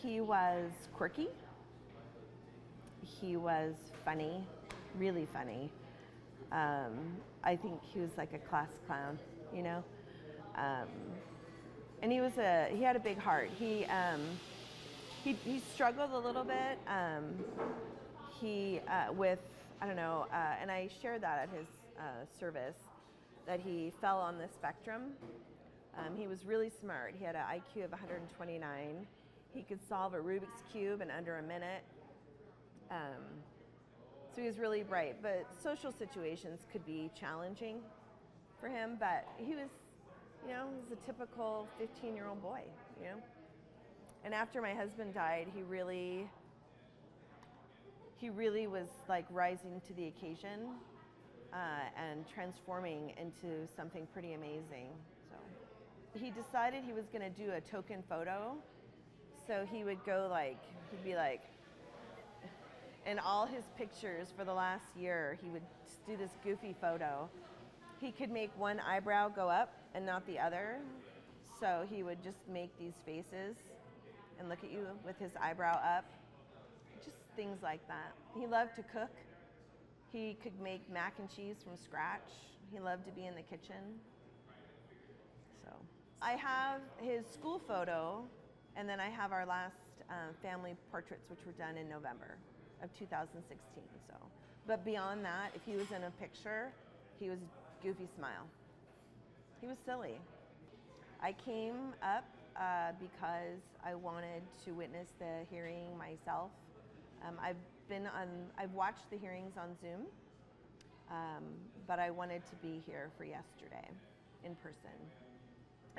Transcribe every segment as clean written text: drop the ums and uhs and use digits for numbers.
He was quirky. He was funny, really funny. I think he was like a class clown, you know. And he had a big heart. He struggled a little bit. With, I don't know, and I shared that at his service, that he fell on the spectrum. He was really smart. He had an IQ of 129. He could solve a Rubik's Cube in under a minute. So he was really bright, but social situations could be challenging for him. But he was, he was a typical 15-year-old boy, And after my husband died, he really was like rising to the occasion and transforming into something pretty amazing. So he decided he was going to do a token photo. So he would go he'd be like, in all his pictures for the last year, he would do this goofy photo. He could make one eyebrow go up and not the other. So he would just make these faces and look at you with his eyebrow up. Just things like that. He loved to cook. He could make mac and cheese from scratch. He loved to be in the kitchen. So I have his school photo, and then I have our last family portraits, which were done in November of 2016. So, but beyond that, if he was in a picture, he was goofy smile. He was silly. I came up because I wanted to witness the hearing myself. I've watched the hearings on Zoom, but I wanted to be here for yesterday in person.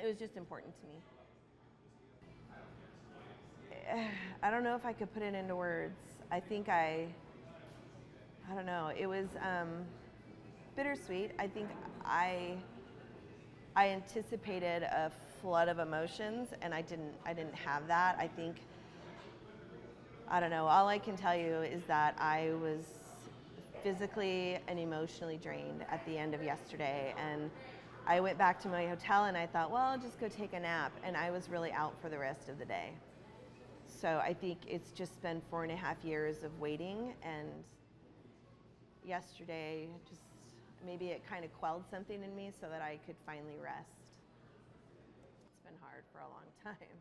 It was just important to me. I don't know if I could put it into words. I think I don't know. It was bittersweet. I think I anticipated a flood of emotions, and I didn't have that. I think, I don't know. All I can tell you is that I was physically and emotionally drained at the end of yesterday, and I went back to my hotel and I thought, well, I'll just go take a nap, and I was really out for the rest of the day. So I think it's just been 4.5 years of waiting, and yesterday just maybe it kind of quelled something in me so that I could finally rest. It's been hard for a long time.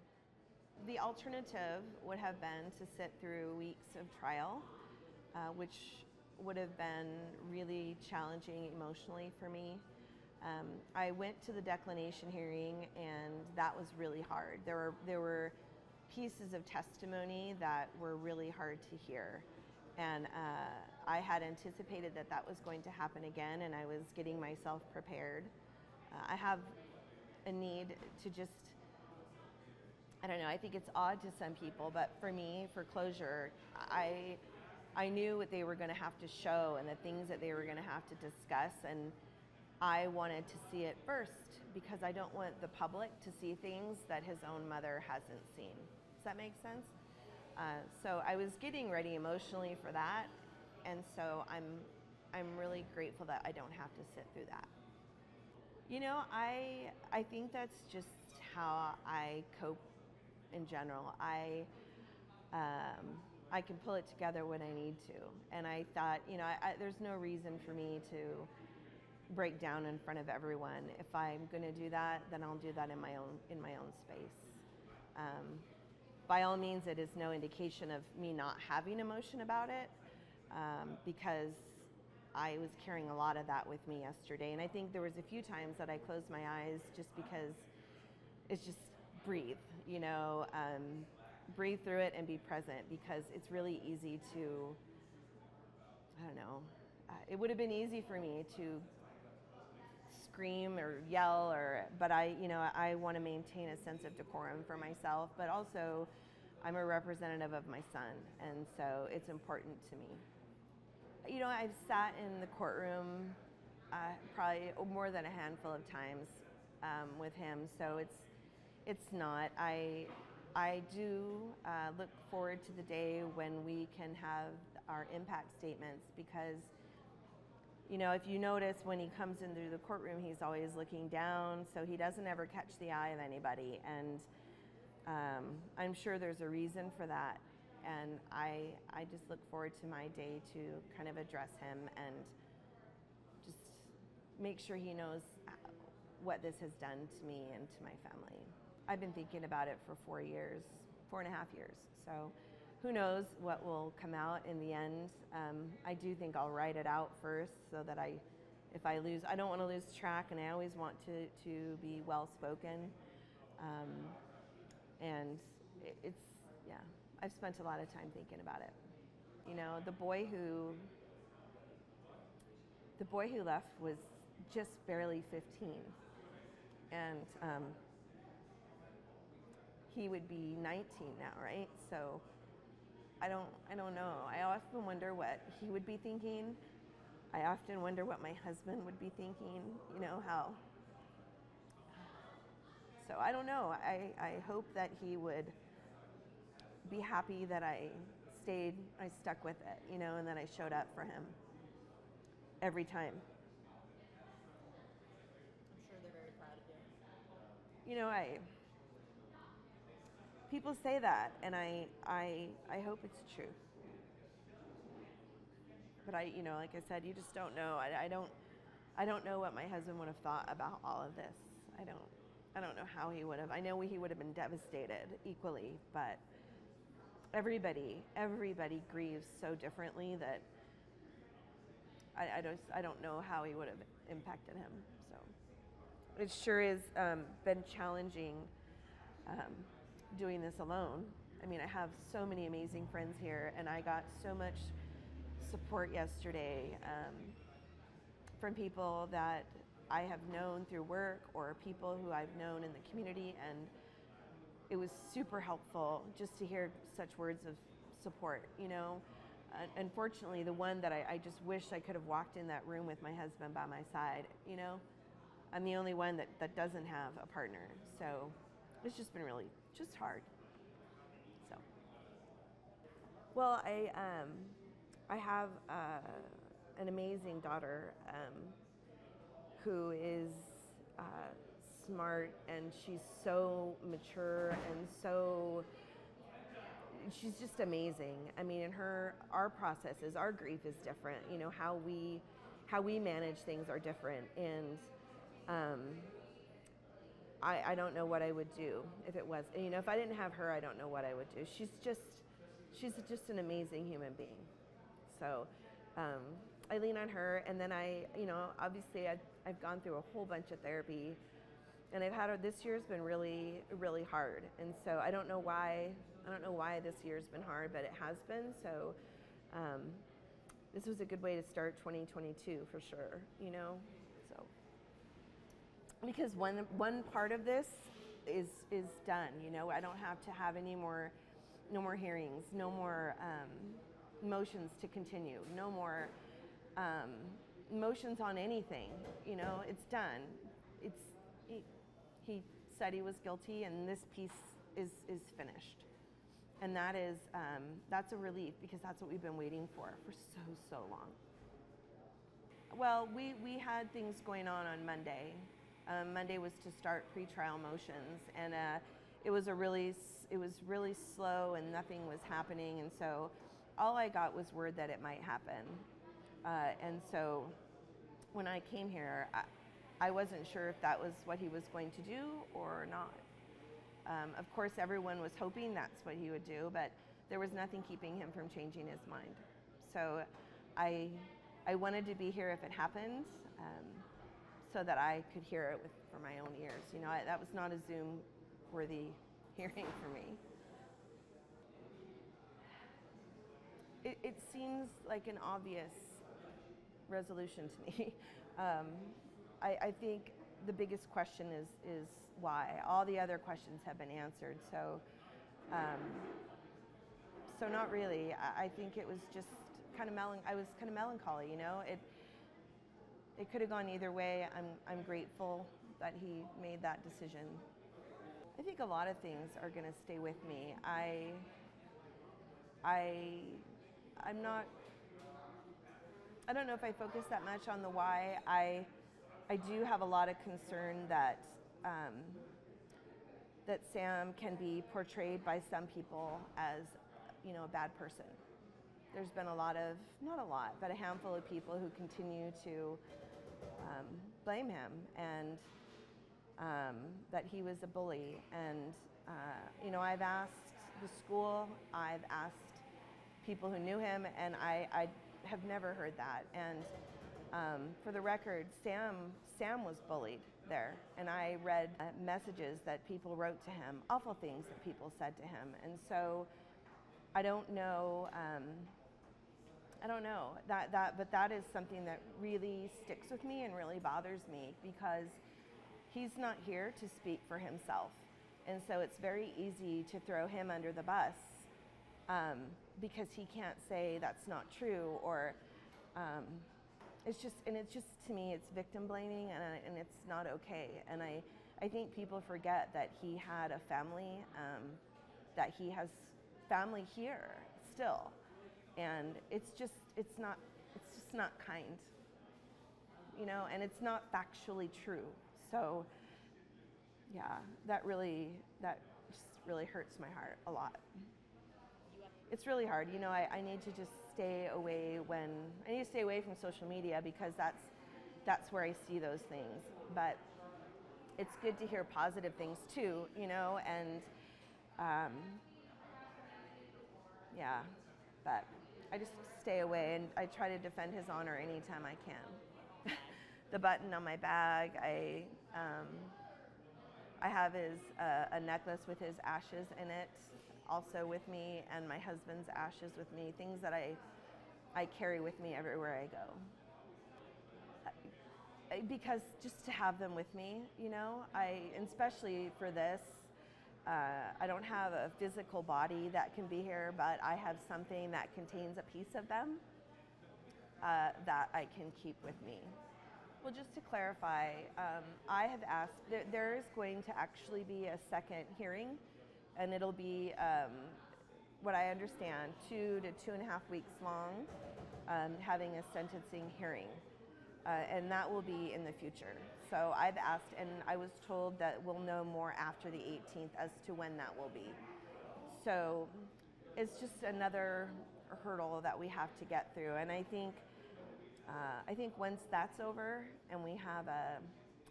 The alternative would have been to sit through weeks of trial, which would have been really challenging emotionally for me. I went to the declination hearing, and that was really hard. There were pieces of testimony that were really hard to hear. And I had anticipated that was going to happen again, and I was getting myself prepared. I have a need to just, I don't know, I think it's odd to some people, but for me, for closure, I knew what they were going to have to show and the things that they were going to have to discuss, and I wanted to see it first because I don't want the public to see things that his own mother hasn't seen. Does that make sense? So I was getting ready emotionally for that, and so I'm really grateful that I don't have to sit through that. I think that's just how I cope in general. I can pull it together when I need to, and I thought, there's no reason for me to break down in front of everyone. If I'm going to do that, then I'll do that in my own space. By all means, it is no indication of me not having emotion about it, because I was carrying a lot of that with me yesterday. And I think there was a few times that I closed my eyes just because it's just breathe, breathe through it and be present, because it's really easy to, I don't know, it would have been easy for me to scream or yell, but I want to maintain a sense of decorum for myself, but also I'm a representative of my son, and so it's important to me. I've sat in the courtroom probably more than a handful of times with him, so it's not. I do look forward to the day when we can have our impact statements, because if you notice, when he comes in through the courtroom, he's always looking down, so he doesn't ever catch the eye of anybody. And I'm sure there's a reason for that, and I just look forward to my day to kind of address him and just make sure he knows what this has done to me and to my family. I've been thinking about it for 4 years, 4.5 years. So who knows what will come out in the end. I do think I'll write it out first so that if I lose, I don't want to lose track, and I always want to be well-spoken. And yeah, I've spent a lot of time thinking about it. You know, the boy who left was just barely 15, and he would be 19 now, right? So I don't know. I often wonder what he would be thinking. I often wonder what my husband would be thinking. You know how. So I don't know. I hope that he would be happy that I stuck with it, you know, and that I showed up for him every time. I'm sure they're very proud of you. You know, people say that, and I hope it's true. But you know, like I said, you just don't know. I don't know what my husband would have thought about all of this. I don't know how he would have. I know he would have been devastated equally, but everybody grieves so differently that I don't know how he would have impacted him. So it sure has been challenging doing this alone. I mean, I have so many amazing friends here, and I got so much support yesterday from people that I have known through work or people who I've known in the community, and it was super helpful just to hear such words of support, you know. Unfortunately, the one that I just wish I could have walked in that room with my husband by my side, you know. I'm the only one that doesn't have a partner, so it's just been really just hard. So, well, I have an amazing daughter who is smart, and she's so mature and she's just amazing. I mean, our processes, our grief is different. You know, how we manage things are different, and I don't know what I would do if it was. You know, if I didn't have her, I don't know what I would do. She's just an amazing human being. So I lean on her, and then obviously I've gone through a whole bunch of therapy, and this year's been really, really hard. And so I don't know why this year's been hard, but it has been. So this was a good way to start 2022 for sure, you know. So because one part of this is done, you know. I don't have to have no more hearings, no more motions to continue, no more motions on anything, you know. It's done. He said he was guilty, and this piece is finished, and that's a relief, because that's what we've been waiting for so long. Well, we had things going on Monday. Monday was to start pretrial motions, and it was really slow, and nothing was happening, and so all I got was word that it might happen. And so when I came here, I wasn't sure if that was what he was going to do or not. Of course, everyone was hoping that's what he would do, but there was nothing keeping him from changing his mind. So I wanted to be here if it happened, so that I could hear it for my own ears. You know, that was not a Zoom-worthy hearing for me. It seems like an obvious resolution to me. I think the biggest question is why. All the other questions have been answered, so not really. I think it was just kind of I was kind of melancholy, you know. It could have gone either way. I'm grateful that he made that decision. I think a lot of things are going to stay with me. I don't know if I focus that much on the why. I do have a lot of concern that that Sam can be portrayed by some people as, a bad person. There's been not a lot, but a handful of people who continue to blame him and that he was a bully. And, I've asked the school, I've asked people who knew him, and I have never heard that. And for the record, Sam was bullied there, and I read messages that people wrote to him, awful things that people said to him. And so I don't know but that is something that really sticks with me and really bothers me, because he's not here to speak for himself. And so it's very easy to throw him under the bus because he can't say that's not true, or it's just to me, it's victim blaming, and it's not okay. And I think people forget that he had a family, that he has family here still, and it's just not kind, and it's not factually true. So yeah, that just really hurts my heart a lot. It's really hard. I need to just stay away from social media, because that's where I see those things. But it's good to hear positive things too, and yeah, but I just stay away, and I try to defend his honor anytime I can. The button on my bag, I have a necklace with his ashes in it also with me, and my husband's ashes with me, things that I carry with me everywhere I go. Because just to have them with me, and especially for this, I don't have a physical body that can be here, but I have something that contains a piece of them that I can keep with me. Well, just to clarify, I have asked, there is going to actually be a second hearing, and it'll be, what I understand, 2 to 2.5 weeks long, having a sentencing hearing. And that will be in the future. So I've asked, and I was told that we'll know more after the 18th as to when that will be. So it's just another hurdle that we have to get through. And I think once that's over, and we have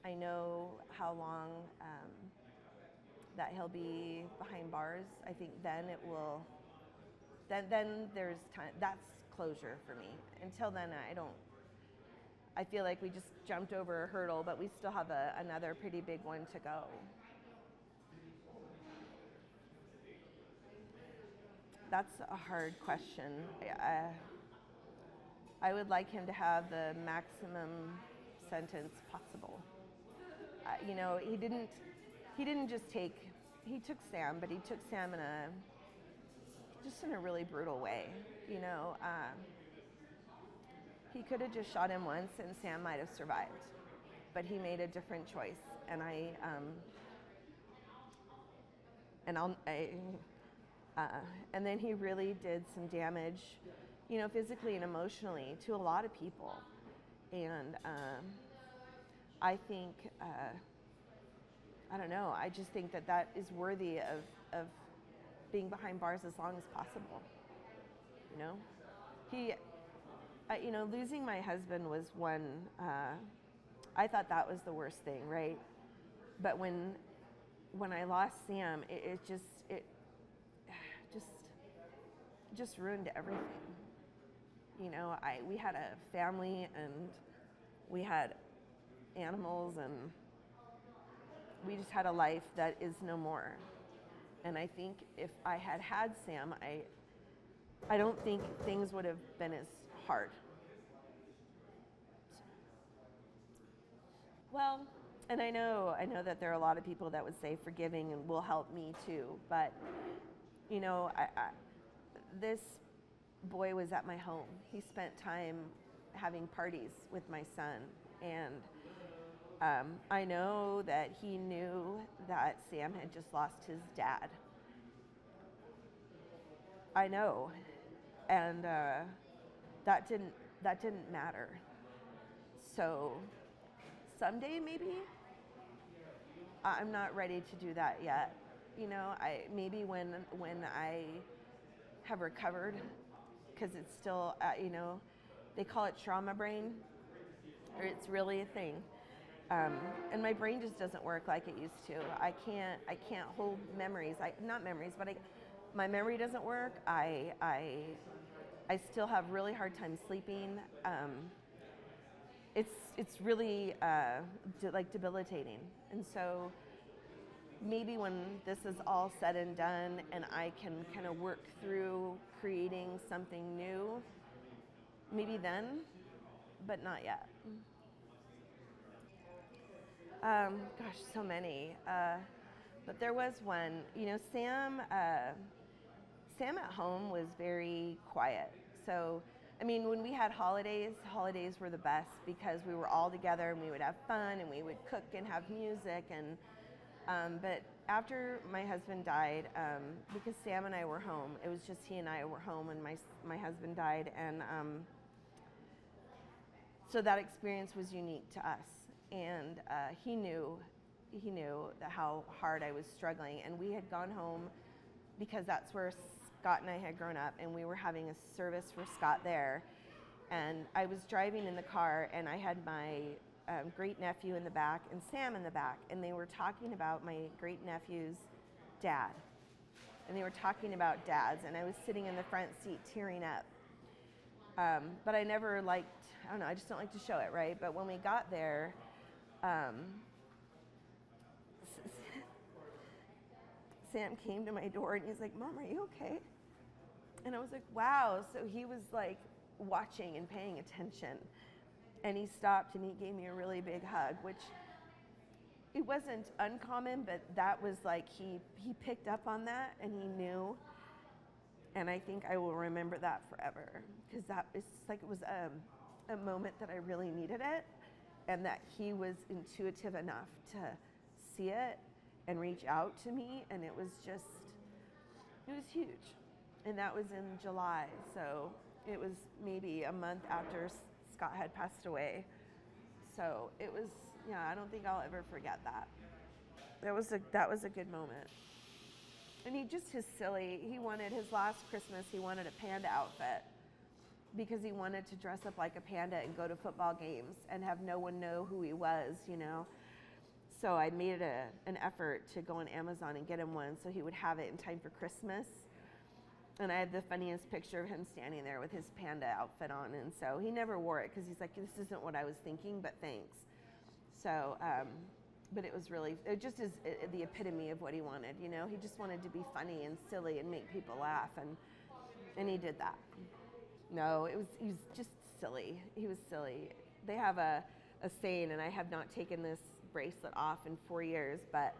I know how long that he'll be behind bars, I think then it will, then there's time, that's closure for me. Until then, I feel like we just jumped over a hurdle, but we still have another pretty big one to go. That's a hard question. I would like him to have the maximum sentence possible. He didn't just he took Sam, but he took Sam in a really brutal way. He could have just shot him once and Sam might have survived, but he made a different choice, and and then he really did some damage, physically and emotionally to a lot of people, and I think I don't know. I just think that is worthy of being behind bars as long as possible. Losing my husband was one, I thought that was the worst thing, right? But when I lost Sam, it just ruined everything. We had a family, and we had animals, and we just had a life that is no more. And I think if I had Sam, I don't think things would have been as hard. Well, and I know that there are a lot of people that would say forgiving and will help me too, but this boy was at my home. He spent time having parties with my son, and I know that he knew that Sam had just lost his dad. I know, and that didn't matter. So someday maybe. I'm not ready to do that yet. Maybe when I have recovered, because it's still, they call it trauma brain, or it's really a thing. And my brain just doesn't work like it used to. I can't hold memories. Not memories, but my memory doesn't work. I still have really hard time sleeping. It's really debilitating. And so maybe when this is all said and done and I can kind of work through creating something new, maybe then, but not yet. Gosh, so many. But there was one. Sam at home was very quiet. So, when we had holidays were the best because we were all together and we would have fun and we would cook and have music. But after my husband died, because Sam and I were home, it was just he and I were home when my husband died, and so that experience was unique to us. And he knew how hard I was struggling, and we had gone home because that's where Scott and I had grown up, and we were having a service for Scott there. And I was driving in the car, and I had my great nephew in the back and Sam in the back, and they were talking about my great nephew's dad, and they were talking about dads, and I was sitting in the front seat tearing up. But I never liked, I don't know, I just don't like to show it, right? But when we got there, Sam came to my door and he's like, "Mom, are you okay?" And I was like, wow. So he was like watching and paying attention. And he stopped and he gave me a really big hug, which it wasn't uncommon, but that was like, he picked up on that and he knew. And I think I will remember that forever, because it was a moment that I really needed it, and that he was intuitive enough to see it and reach out to me, and it was huge. And that was in July, so it was maybe a month after Scott had passed away. So it was, I don't think I'll ever forget that. That was a good moment. And he wanted his last Christmas, he wanted a panda outfit because he wanted to dress up like a panda and go to football games and have no one know who he was, So I made an effort to go on Amazon and get him one so he would have it in time for Christmas. And I had the funniest picture of him standing there with his panda outfit on. And so he never wore it because he's like, "This isn't what I was thinking, but thanks." So, but it just is the epitome of what he wanted, He just wanted to be funny and silly and make people laugh, and he did that. No, he was just silly. He was silly. They have a saying, and I have not taken this bracelet off in 4 years, but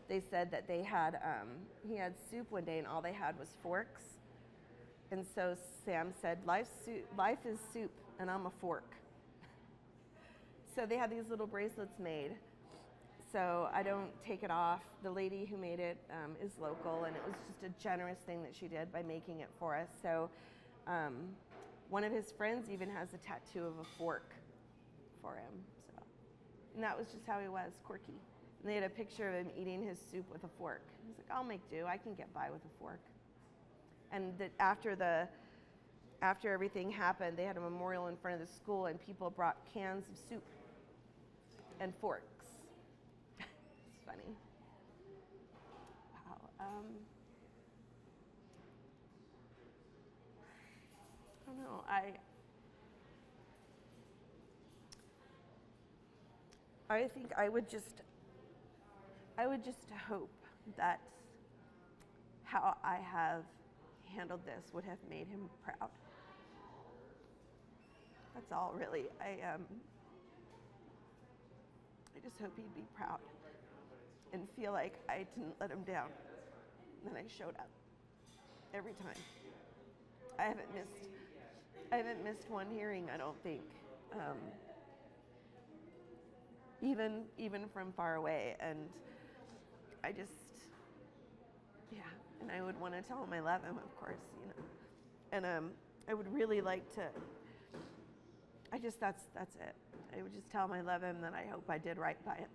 they said that he had soup one day and all they had was forks. And so Sam said, life is soup and I'm a fork. So they had these little bracelets made. So I don't take it off. The lady who made it is local, and it was just a generous thing that she did by making it for us. So one of his friends even has a tattoo of a fork for him. So, and that was just how he was, quirky. And they had a picture of him eating his soup with a fork. He's like, "I'll make do. I can get by with a fork." And after everything happened, they had a memorial in front of the school, and people brought cans of soup and forks. It's funny. Wow. I don't know. I think I would just hope that how I have handled this would have made him proud. That's all, really. I just hope he'd be proud and feel like I didn't let him down, that I showed up every time. I haven't missed one hearing, I don't think. Even from far away, and I just, and I would want to tell him I love him, of course, and I would really like to, that's it. I would just tell him I love him, that I hope I did right by him.